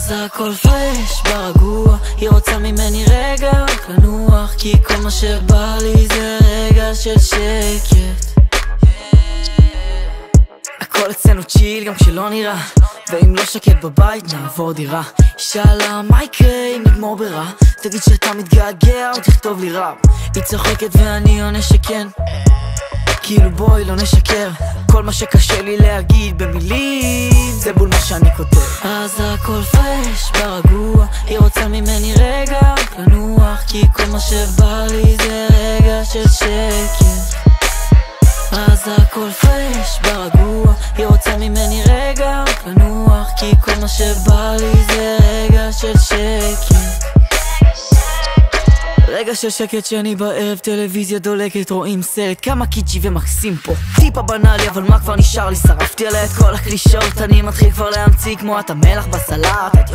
אז הכל פרש ברגוע, היא רוצה ממני רגע רק לנוח, כי כל מה שבא לי זה רגע של שקט. הכל אצלנו צ'יל גם כשלא נראה, ואם לא שקט בבית נעבור דירה. שאלה מה יקרה אם נגמור ברע, תגיד שאתה מתגעגע או תכתוב לי רב. היא צוחקת ואני עונה שכן, כאילו בואי לא נשקר. כל מה שקשה לי להגיד במילים זה בול מה שאני כותב. אז הכל פרש ברגוע, היא רוצה ממני רגע רק לנוח, כי כל מה שבא לי זה רגע של שקט. אז הכל פרש ברגוע, היא רוצה ממני רגע רק לנוח, כי כל מה שבא לי זה רגע של שקט. רגע של שקט שני בערב, טלוויזיה דולקת, רואים סרט, כמה קיצ'י ומקסים פה. טיפה בנאלי אבל מה כבר נשאר לי, שרפתי עליה את כל הקלישאות, אני מתחיל כבר להמציא כמו אתה מלח בסלט.